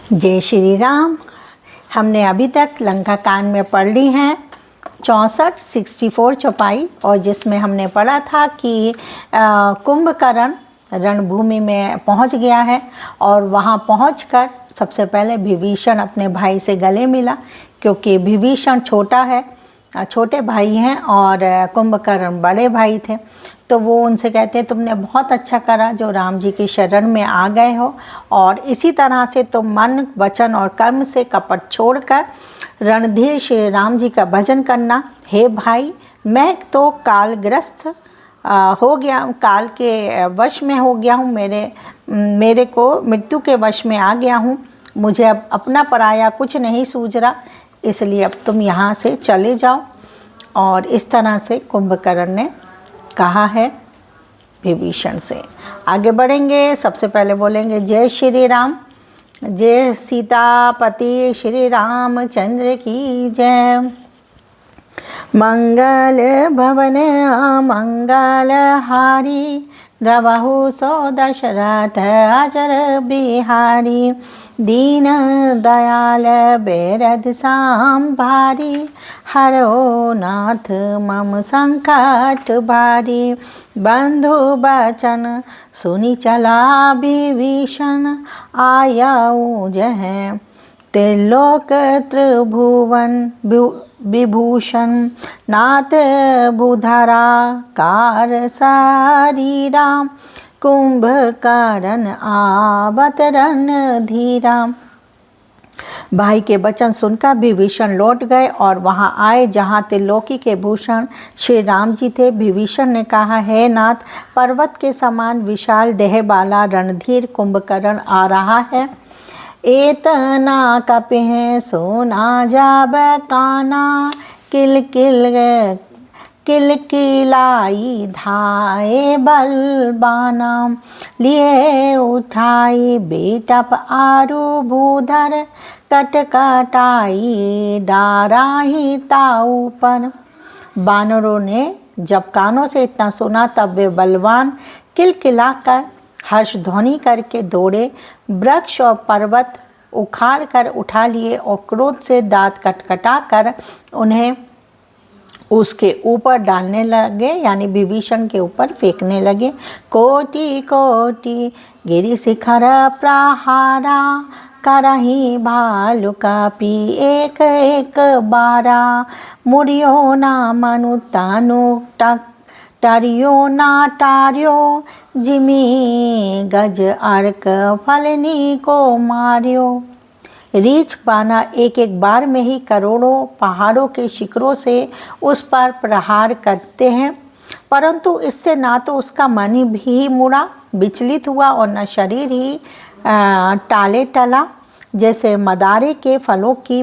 जय श्री राम। हमने अभी तक लंका कांड में पढ़ ली हैं 64 चौपाई, और जिसमें हमने पढ़ा था कि कुंभकर्ण रणभूमि में पहुंच गया है और वहां पहुंचकर सबसे पहले विभीषण अपने भाई से गले मिला, क्योंकि विभीषण छोटे भाई हैं और कुंभकर्ण बड़े भाई थे। तो वो उनसे कहते तुमने बहुत अच्छा करा जो राम जी की शरण में आ गए हो, और इसी तरह से तुम मन वचन और कर्म से कपट छोड़कर रणधीर श्री राम जी का भजन करना। हे भाई, मैं तो कालग्रस्त हो गया, काल के वश में हो गया हूँ, मेरे को मृत्यु के वश में आ गया हूँ। मुझे अब अपना पराया कुछ नहीं सूझ रहा, इसलिए अब तुम यहाँ से चले जाओ। और इस तरह से कुंभकर्ण ने कहा है विभीषण से। आगे बढ़ेंगे। सबसे पहले बोलेंगे जय श्री राम। जय सीतापति श्री रामचंद्र की जय। मंगल भवन मंगल हारी, द्रवहु सो दशरथ अजर बिहारी। दीन दयाल बेरद सांभारी, हरो नाथ मम संकट भारी। बंधु बचन सुनी चला विभीषण, आयाऊ जह त्रिलोक त्रिभुवन विभूषण। नाथ भूधरा कार सारी राम, कुंभकर्ण आवत रणधीरा। भाई के वचन सुनकर विभीषण लौट गए और वहां आए जहां त्रिलोकी के भूषण श्री राम जी थे। विभीषण ने कहा, हे नाथ, पर्वत के समान विशाल देह वाला रणधीर कुंभकर्ण आ रहा है। एतना कपिह सोना जाब काना, किल किलाई धाए बलबाना। लिए उठाई बेटप आरु भूधर, कटकटाई डाराही ताऊ पर। बानरों ने जब कानों से इतना सुना तब वे बलवान किलकिलाकर हर्ष ध्वनि करके दौड़े, वृक्ष और पर्वत उखाड़ कर उठा लिए और क्रोध से दांत कटकटा कर उन्हें उसके ऊपर डालने लगे, यानी विभीषण के ऊपर फेंकने लगे। कोटि कोटि गिरि शिखर प्रहारा, करही भालु कापी एक एक बारा। मुरियो ना मनु तानु टरियो ना टारियो, जिमी गज अर्क फलनी को मारियो। रीछ बाना एक एक बार में ही करोड़ों पहाड़ों के शिखरों से उस पर प्रहार करते हैं, परंतु इससे ना तो उसका मन भी मुड़ा विचलित हुआ और न शरीर ही टाले टला। जैसे मादर के फलों की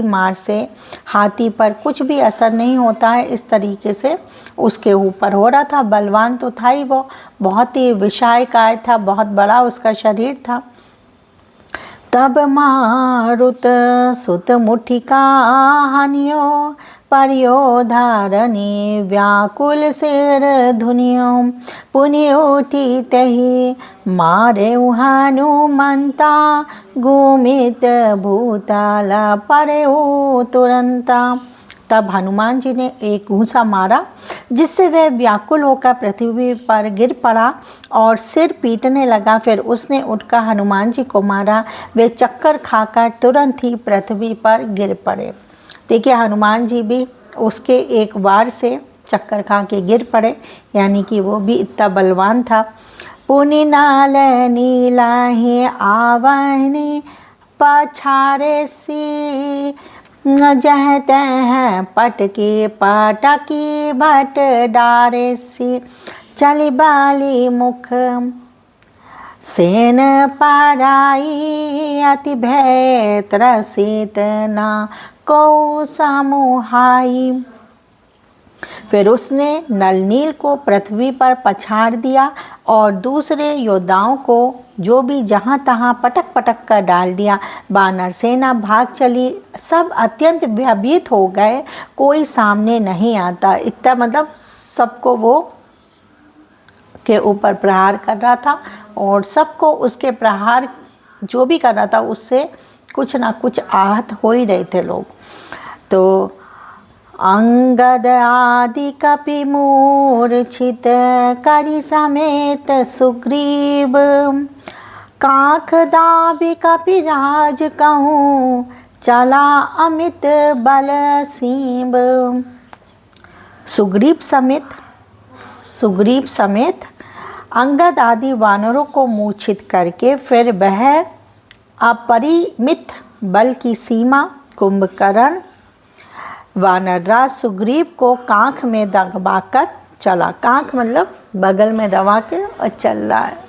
मार से हाथी पर कुछ भी असर नहीं होता है, इस तरीके से उसके ऊपर हो रहा था। बलवान तो था ही, वो बहुत ही विशालकाय था, बहुत बड़ा उसका शरीर था। तब मारुत सुत मुठिका हनियो, परियो धारनी व्याकुल सिर धुनियो। पुनि उठी तही मारे हनुमंता, घूमित भूताला परे तुरंता। तब हनुमान जी ने एक घूंसा मारा, जिससे वह व्याकुल होकर पृथ्वी पर गिर पड़ा और सिर पीटने लगा। फिर उसने उठकर हनुमान जी को मारा, वे चक्कर खाकर तुरंत ही पृथ्वी पर गिर पड़े। देखिए, हनुमान जी भी उसके एक वार से चक्कर खा के गिर पड़े, यानी कि वो भी इतना बलवान था। पुनि नाल नीलाही आवनी, पछारे सी जहते हैं पटकी पटकी भट डारे सी। चली बाली मुख सेन पराई, अति भय त्रसित ना को समुहाई। फिर उसने नलनील को पृथ्वी पर पछाड़ दिया और दूसरे योद्धाओं को जो भी जहाँ तहाँ पटक पटक कर डाल दिया। वानर सेना भाग चली, सब अत्यंत भयभीत हो गए, कोई सामने नहीं आता। इतना मतलब सबको वो के ऊपर प्रहार कर रहा था और सबको उसके प्रहार जो भी कर रहा था उससे कुछ ना कुछ आहत हो ही रहे थे लोग। तो अंगद आदि कपि मूर्छित करि समेत सुग्रीव, काख दाबि कपि राज कहूँ चला अमित बल सीब। सुग्रीव समेत अंगद आदि वानरों को मूर्छित करके फिर वह अपरिमित बल की सीमा कुंभकर्ण वानरराज सुग्रीव को कांख में दबाकर चला। कांख मतलब बगल में दबा के और चल रहा है।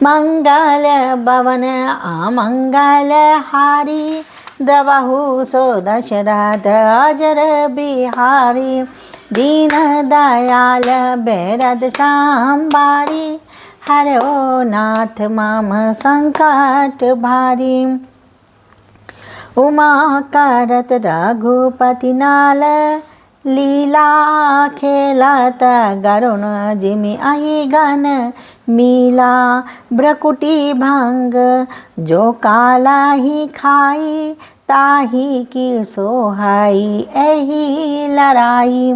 मंगल भवन अमंगल हारी, द्रवहु सो दशरथ अजर बिहारी, दीन दयाल बेरद सांबारी, हरो नाथ मम संकट भारी। उमा करत रघुपति नाल, लीला खेलत गरुण जिमि अहि गन मीला, भ्रकुटी भंग जो काला ही खाई, ताही की सोहाई एही लड़ाई।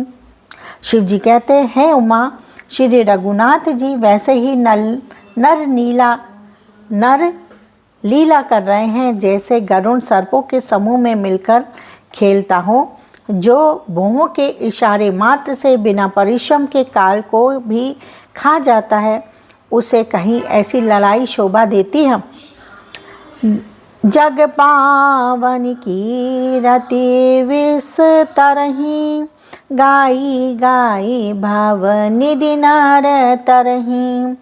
शिव जी कहते हैं उमा श्री रघुनाथ जी वैसे ही नर लीला कर रहे हैं जैसे गरुण सर्पों के समूह में मिलकर खेलता हो, जो भौहों के इशारे मात्र से बिना परिश्रम के काल को भी खा जाता है, उसे कहीं ऐसी लड़ाई शोभा देती है। जग पावन की रति विस्तरहि, गाई गाई भव निधि नर तरहि,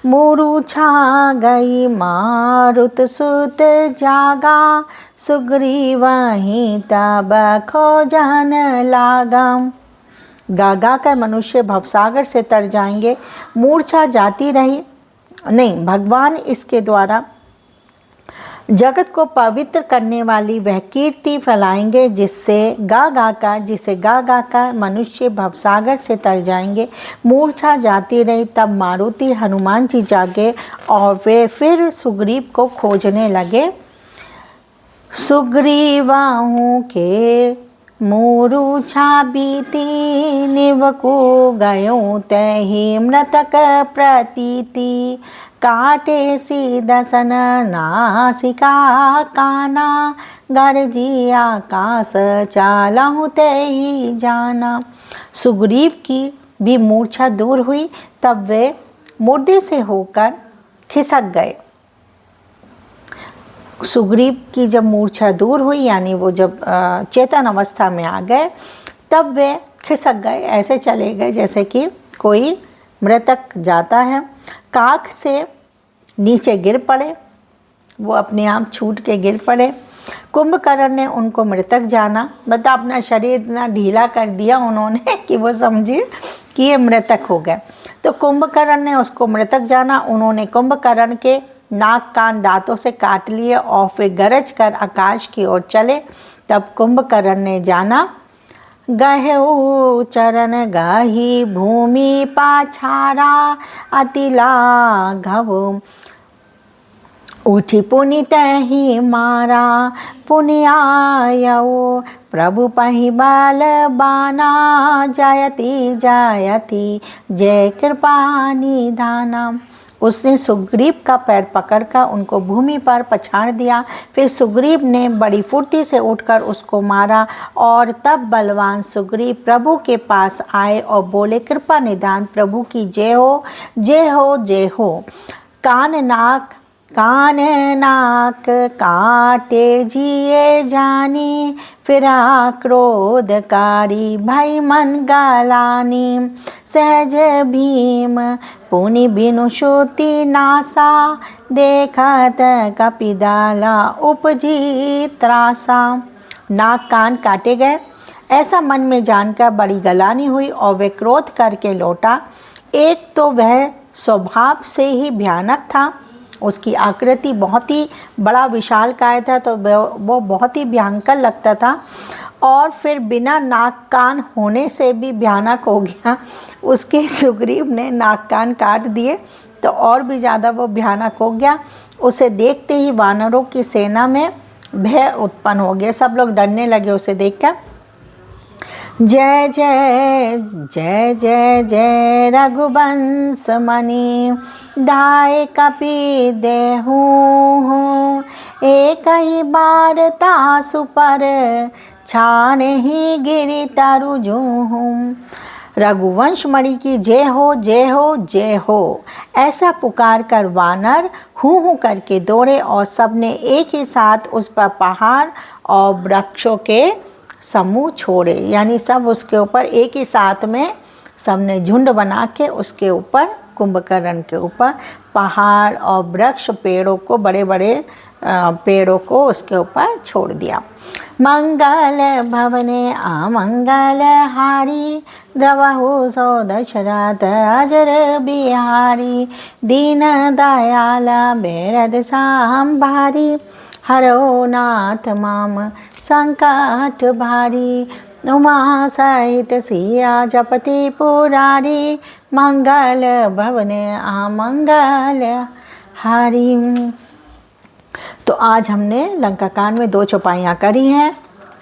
मूर्छा गई मारुत सुत जागा, सुग्रीवहि तब खोजन लागा। गागा कर मनुष्य भवसागर से तर जाएंगे, मूर्छा जाती रही नहीं, भगवान इसके द्वारा जगत को पवित्र करने वाली वह कीर्ति फैलाएंगे जिसे गा कर मनुष्य भवसागर से तर जाएंगे। मूर्छा जाती रही तब मारुति हनुमान जी जागे और वे फिर सुग्रीव को खोजने लगे। सुग्रीवाहू के मूर्छा बीती, निवकु गयो तहि मृतक प्रतीति, काटे सी दसन नासिका काना, गरजी आकाश चालहु तेहि जाना। सुग्रीव की भी मूर्छा दूर हुई, तब वे मुर्दे से होकर खिसक गए। सुग्रीव की जब मूर्छा दूर हुई यानी वो जब चेतन अवस्था में आ गए, तब वे खिसक गए, ऐसे चले गए जैसे कि कोई मृतक जाता है। काख से नीचे गिर पड़े, वो अपने आप छूट के गिर पड़े। कुंभकर्ण ने उनको मृतक जाना, बता अपना शरीर इतना ढीला कर दिया उन्होंने कि वो समझे कि ये मृतक हो गए। तो कुंभकर्ण ने उसको मृतक जाना। उन्होंने कुंभकर्ण के नाक कान दांतों से काट लिए और फिर गरज कर आकाश की ओर चले। तब कुंभकर्ण ने जाना, गहेउ चरण गाही भूमि पाछारा, अति लाघव उठी पुनि तहि मारा, पुनि आयऊ प्रभु पहि बल बाना, जयति जयति जय कृपा निधाना। उसने सुग्रीव का पैर पकड़कर उनको भूमि पर पछाड़ दिया। फिर सुग्रीव ने बड़ी फुर्ती से उठकर उसको मारा और तब बलवान सुग्रीव प्रभु के पास आए और बोले, कृपा निधान प्रभु की जय हो जय हो जय हो। कान नाक काटे जिए जानी, फिरा क्रोधकारी भई मन गलानी, सहज भीम पुनि बिनु श्रुति नासा, देखत कपिदाला उपजी त्रासा। नाक कान काटे गए ऐसा मन में जानकर बड़ी गलानी हुई और वह क्रोध करके लौटा। एक तो वह स्वभाव से ही भयानक था, उसकी आकृति बहुत ही बड़ा विशालकाय था, तो वो बहुत ही भयंकर लगता था। और फिर बिना नाक कान होने से भी भयानक हो गया। उसके सुग्रीव ने नाक कान काट दिए तो और भी ज़्यादा वो भयानक हो गया। उसे देखते ही वानरों की सेना में भय उत्पन्न हो गया, सब लोग डरने लगे उसे देखकर। जय जय जय जय जय रघुवंश मणि, धाय कपि देहु एक ही बार तासु पर, छाने ही गिरि तरु जूहूं। रघुवंश मणि की जय हो जय हो जय हो, ऐसा पुकार कर वानर हूँ हूँ करके दौड़े और सबने एक ही साथ उस पर पहाड़ और वृक्षों के समूह छोड़े। यानी सब उसके ऊपर एक ही साथ में सबने झुंड बना के उसके ऊपर, कुंभकर्ण के ऊपर पहाड़ और वृक्ष, पेड़ों को, बड़े बड़े पेड़ों को उसके ऊपर छोड़ दिया। मंगल भवने अमंगल हारी, द्रवहु सो दशरथ अजर बिहारी, दीन दयाल बेरद सांभारी, हरो नाथ माम संकट भारी, उमा सहित सिया जपति पुरारी, मंगल भवने अमंगल हारी। तो आज हमने लंका कांड में 2 चौपाइयाँ करी हैं,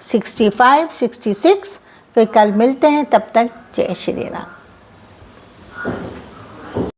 65, 66। फिर कल मिलते हैं, तब तक जय श्री राम।